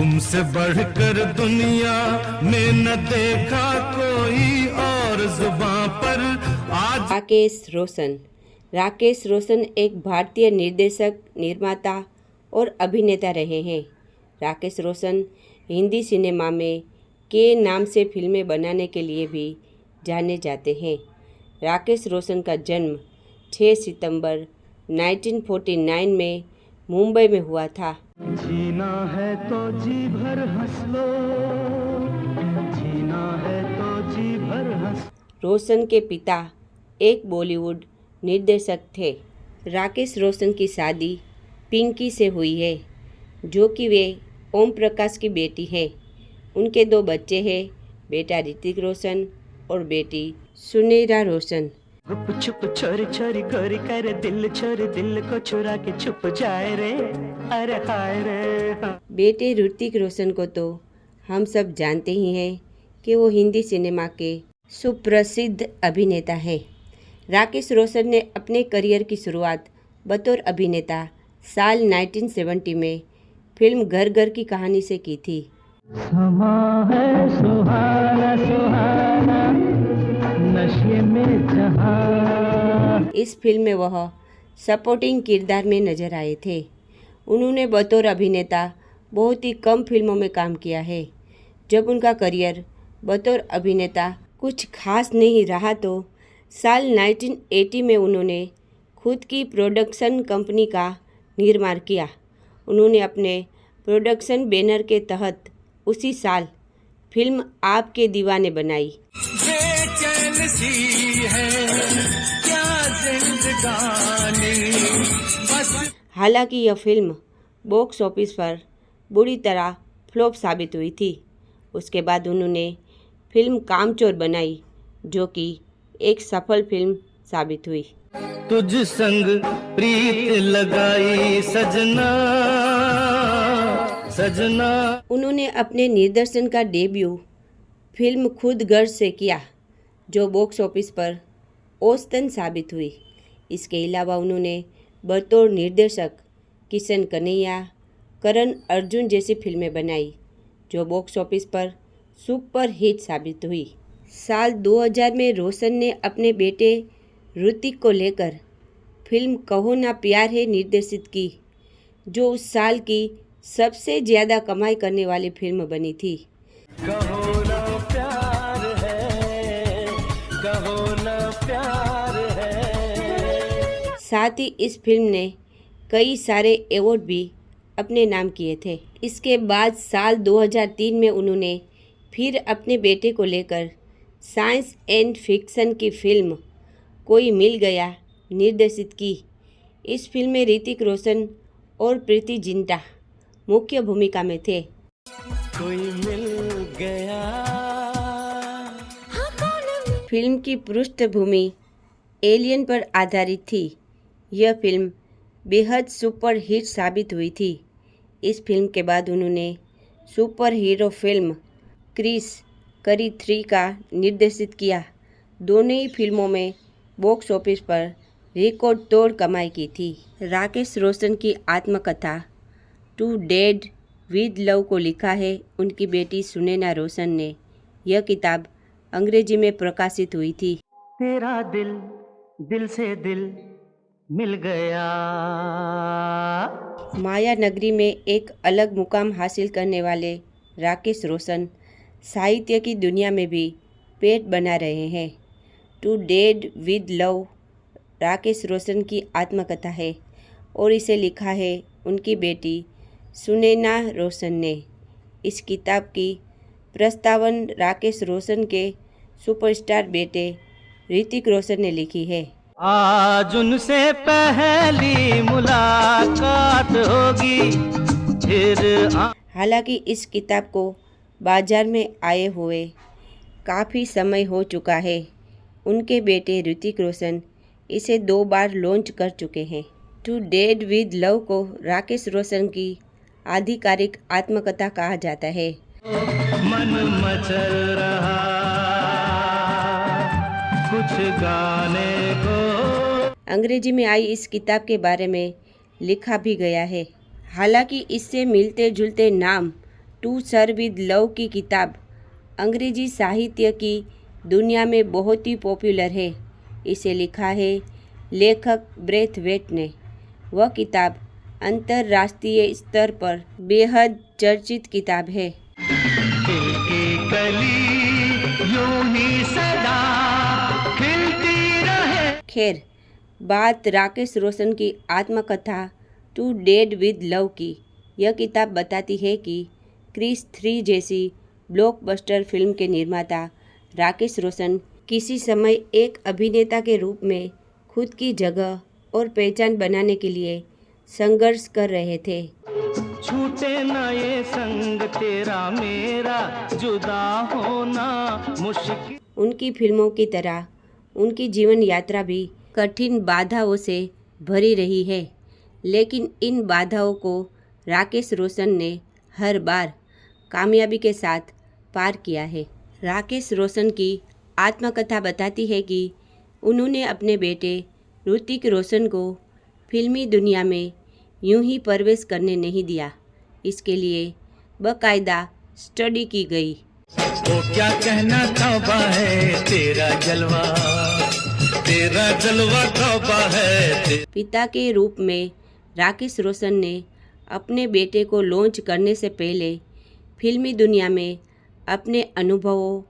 तुमसे बढ़कर दुनिया में न देखा कोई और जुबां पर आज। राकेश रोशन एक भारतीय निर्देशक, निर्माता और अभिनेता रहे हैं। राकेश रोशन हिंदी सिनेमा में के नाम से फिल्में बनाने के लिए भी जाने जाते हैं। राकेश रोशन का जन्म 6 सितंबर 1949 में मुंबई में हुआ था। जीना है तो जी भर हंस लो, जीना है तो जी भर हंस। रोशन के पिता एक बॉलीवुड निर्देशक थे। राकेश रोशन की शादी पिंकी से हुई है, जो कि वे ओम प्रकाश की बेटी है। उनके 2 बच्चे हैं, बेटा ऋतिक रोशन और बेटी सुनैना रोशन। गुप छुप छोरी छोरी गोरी कर दिल छोरी दिल को चुरा के छुप जाए रे, अरे हाय रे। बेटे ऋतिक रोशन को तो हम सब जानते ही हैं कि वो हिंदी सिनेमा के सुप्रसिद्ध अभिनेता हैं। राकेश रोशन ने अपने करियर की शुरुआत बतौर अभिनेता साल 1970 में फिल्म घर घर की कहानी से की थी। समा है सुहाना सुहाना नशे में जहां। इस फिल्म में वह सपोर्टिंग किरदार में नजर आए थे। उन्होंने बतौर अभिनेता बहुत ही कम फिल्मों में काम किया है। जब उनका करियर बतौर अभिनेता कुछ खास नहीं रहा तो साल 1980 में उन्होंने खुद की प्रोडक्शन कंपनी का निर्माण किया। उन्होंने अपने प्रोडक्शन बैनर के तहत उसी साल फिल्म आपके दीवाने बनाई। बेचैन सी है क्या जिंदगानी बस। हालांकि यह फिल्म बॉक्स ऑफिस पर बुरी तरह फ्लॉप साबित हुई थी। उसके बाद उन्होंने फिल्म कामचोर बनाई, जो कि एक सफल फिल्म साबित हुई। तुझ संग प्रीत लगाई सजना सजना। उन्होंने अपने निर्देशन का डेब्यू फिल्म खुद गर्ज से किया, जो बॉक्स ऑफिस पर औसतन साबित हुई। इसके अलावा उन्होंने बतौर निर्देशक किशन कन्हैया, करण अर्जुन जैसी फिल्में बनाई, जो बॉक्स ऑफिस पर सुपर हिट साबित हुई। साल 2000 में रोशन ने अपने बेटे ऋतिक को लेकर फिल्म कहो ना प्यार है निर्देशित की, जो उस साल की सबसे ज़्यादा कमाई करने वाली फिल्म बनी थी। कहो ना प्यार है, कहो ना प्यार है। साथ ही इस फिल्म ने कई सारे अवार्ड भी अपने नाम किए थे। इसके बाद साल 2003 में उन्होंने फिर अपने बेटे को लेकर साइंस एंड फिक्शन की फिल्म कोई मिल गया निर्देशित की। इस फिल्म में ऋतिक रोशन और प्रीति जिंटा मुख्य भूमिका में थे। कोई मिल गया। फिल्म की पृष्ठभूमि एलियन पर आधारित थी। यह फिल्म बेहद सुपर हिट साबित हुई थी। इस फिल्म के बाद उन्होंने सुपर हीरो फिल्म क्रिस करी 3 का निर्देशित किया। दोनों ही फिल्मों में बॉक्स ऑफिस पर रिकॉर्ड तोड़ कमाई की थी। राकेश रोशन की आत्मकथा टू डेड विद लव को लिखा है उनकी बेटी सुनैना रोशन ने। यह किताब अंग्रेजी में प्रकाशित हुई थी। तेरा दिल दिल से दिल मिल गया। माया नगरी में एक अलग मुकाम हासिल करने वाले राकेश रोशन साहित्य की दुनिया में भी पेट बना रहे हैं। To dad with love Rakesh Roshan की आत्मकथा है और इसे लिखा है उनकी बेटी सुनैना रोशन ने। इस किताब की प्रस्तावन राकेश रोशन के सुपरस्टार बेटे ऋतिक रोशन ने लिखी है। आज उनसे पहली मुलाकात होगी फिर। हालांकि इस किताब को बाजार में आए हुए काफ़ी समय हो चुका है। उनके बेटे ऋतिक रोशन इसे 2 बार लॉन्च कर चुके हैं। टू डेड विद लव को राकेश रोशन की आधिकारिक आत्मकथा कहा जाता है। मन मचल रहा कुछ गाने को। अंग्रेजी में आई इस किताब के बारे में लिखा भी गया है। हालांकि इससे मिलते जुलते नाम टू सर्व विद लव की किताब अंग्रेजी साहित्य की दुनिया में बहुत ही पॉपुलर है। इसे लिखा है लेखक ब्रेथवेट ने। वह किताब अंतर्राष्ट्रीय स्तर पर बेहद चर्चित किताब है। दिल की कली यूं ही सदा खिलती रहे। खैर, बात राकेश रोशन की आत्मकथा टू डेड विद लव की। यह किताब बताती है कि क्रिस 3 जैसी ब्लॉकबस्टर फिल्म के निर्माता राकेश रोशन किसी समय एक अभिनेता के रूप में खुद की जगह और पहचान बनाने के लिए संघर्ष कर रहे थे। छूटे ना ये संग तेरा मेरा, जुदा होना मुश्किल। उनकी फिल्मों की तरह उनकी जीवन यात्रा भी कठिन बाधाओं से भरी रही है, लेकिन इन बाधाओं को राकेश रोशन ने हर बार कामयाबी के साथ पार किया है। राकेश रोशन की आत्मकथा बताती है कि उन्होंने अपने बेटे ऋतिक रोशन को फिल्मी दुनिया में यूं ही प्रवेश करने नहीं दिया। इसके लिए बाकायदा स्टडी की गई। वो क्या कहना तौबा है तेरा जलवा तौबा है। पिता के रूप में राकेश रोशन ने अपने बेटे को लॉन्च करने से पहले फिल्मी दुनिया में अपने अनुभवों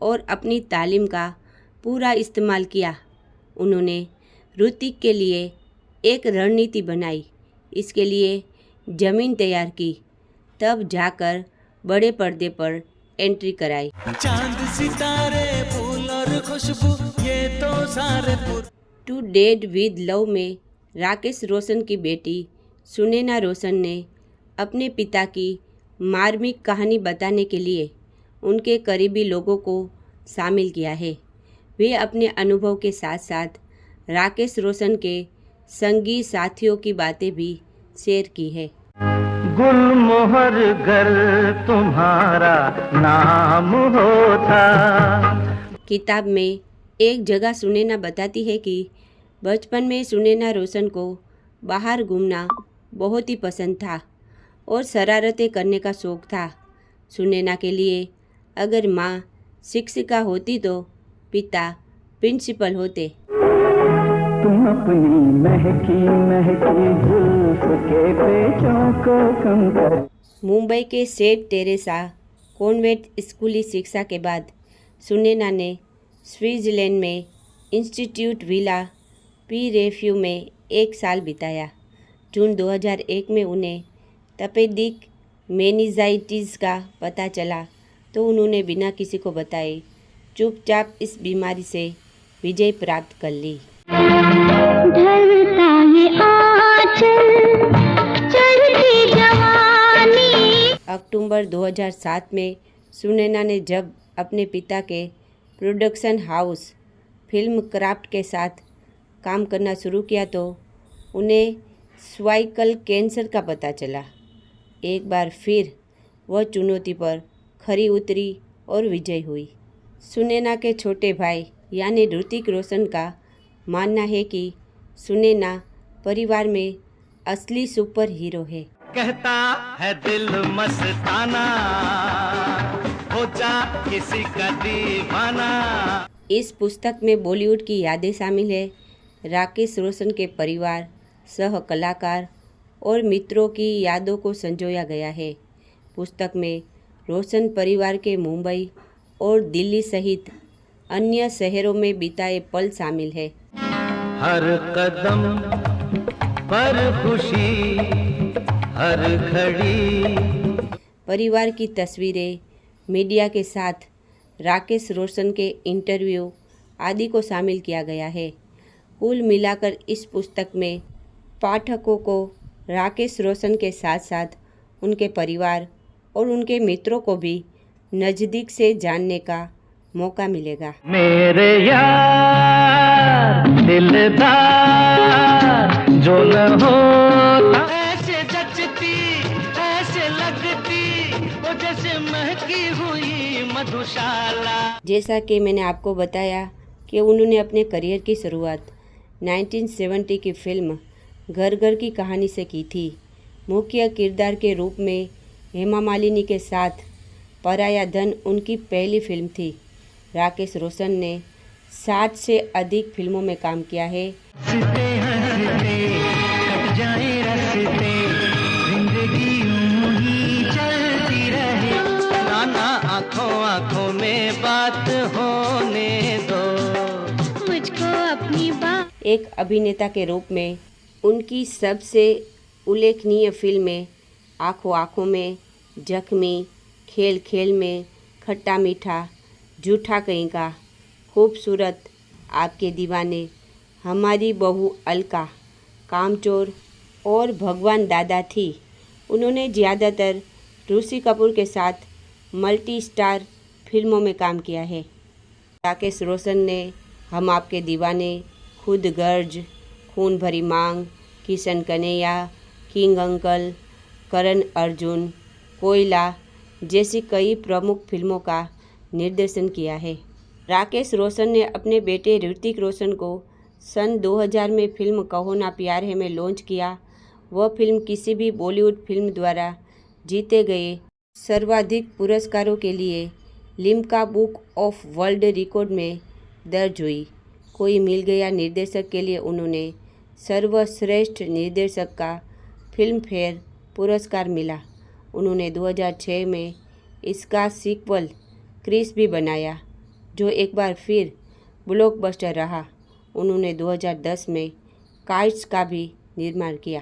और अपनी तालीम का पूरा इस्तेमाल किया। उन्होंने ऋतिक के लिए एक रणनीति बनाई, इसके लिए ज़मीन तैयार की, तब जाकर बड़े पर्दे पर एंट्री कराई। चांद सितारे फूल और खुशबू ये तो सारे टू डेड विद लव में राकेश रोशन की बेटी सुनैना रोशन ने अपने पिता की मार्मिक कहानी बताने के लिए उनके करीबी लोगों को शामिल किया है। वे अपने अनुभव के साथ साथ राकेश रोशन के संगी साथियों की बातें भी शेयर की है। गुलमोहर गर तुम्हारा नाम होता। किताब में एक जगह सुनैना बताती है कि बचपन में सुनैना रोशन को बाहर घूमना बहुत ही पसंद था और शरारतें करने का शौक़ था। सुनैना के लिए अगर माँ शिक्षिका होती तो पिता प्रिंसिपल होते। तुम अपनी महकी महकी जुल्फ के पेचों को कम कर। मुंबई के सेंट टेरेसा कॉन्वेंट स्कूली शिक्षा के बाद सुनैना ने स्विट्जरलैंड में इंस्टीट्यूट विला पी रेफ्यू में 1 साल बिताया। जून 2001 में उन्हें तपेदिक मेनिंजाइटिस का पता चला तो उन्होंने बिना किसी को बताए चुपचाप इस बीमारी से विजय प्राप्त कर ली। ढलता है आंचल, चढ़ती जवानी। अक्टूबर 2007 में सुनैना ने जब अपने पिता के प्रोडक्शन हाउस फिल्म क्राफ्ट के साथ काम करना शुरू किया तो उन्हें सर्वाइकल कैंसर का पता चला। एक बार फिर वह चुनौती पर खरी उतरी और विजय हुई। सुनैना के छोटे भाई यानी ऋतिक रोशन का मानना है कि सुनैना परिवार में असली सुपर हीरो है। कहता है दिल मस्ताना, हो जा किसी का दीवाना। इस पुस्तक में बॉलीवुड की यादें शामिल है। राकेश रोशन के परिवार, सह कलाकार और मित्रों की यादों को संजोया गया है। पुस्तक में रोशन परिवार के मुंबई और दिल्ली सहित अन्य शहरों में बिताए पल शामिल है। हर कदम पर खुशी, हर घड़ी। परिवार की तस्वीरें, मीडिया के साथ राकेश रोशन के इंटरव्यू आदि को शामिल किया गया है। कुल मिलाकर इस पुस्तक में पाठकों को राकेश रोशन के साथ साथ उनके परिवार और उनके मित्रों को भी नज़दीक से जानने का मौका मिलेगा। मेरे यार दिलदार जो न होता, ऐसे जचती ऐसे लगती वो जैसे महकी हुई मधुशाला। जैसा कि मैंने आपको बताया कि उन्होंने अपने करियर की शुरुआत 1970 की फिल्म घर घर की कहानी से की थी। मुख्य किरदार के रूप में हेमा मालिनी के साथ पराया धन उनकी पहली फिल्म थी। राकेश रोशन ने 60 से अधिक फिल्मों में काम किया है। हंसते हंसते कट जाए रस्ते, जिंदगी यूं ही चलती रहे, नाना आंखों आंखों में बात होने दो, मुझको अपनी बात। एक अभिनेता के रूप में उनकी सबसे उल्लेखनीय फिल्में आंखों आंखों में, जख्मी, खेल खेल में, खट्टा मीठा, झूठा कहीं का, खूबसूरत, आपके दीवाने, हमारी बहू अलका, कामचोर और भगवान दादा थी। उन्होंने ज़्यादातर ऋषि कपूर के साथ मल्टी स्टार फिल्मों में काम किया है। राकेश रोशन ने हम आपके दीवाने, खुद गर्ज, खून भरी मांग, किशन कन्हैया, किंग अंकल, करण अर्जुन, कोयला जैसी कई प्रमुख फिल्मों का निर्देशन किया है। राकेश रोशन ने अपने बेटे ऋतिक रोशन को सन 2000 में फिल्म कहो ना प्यार है में लॉन्च किया। वह फिल्म किसी भी बॉलीवुड फिल्म द्वारा जीते गए सर्वाधिक पुरस्कारों के लिए Limca book of world record में दर्ज हुई। कोई मिल गया निर्देशक के लिए उन्होंने सर्वश्रेष्ठ निर्देशक का फिल्म फेयर पुरस्कार मिला। उन्होंने 2006 में इसका सीक्वल क्रिस भी बनाया, जो एक बार फिर ब्लॉकबस्टर रहा। उन्होंने 2010 में काइट्स का भी निर्माण किया।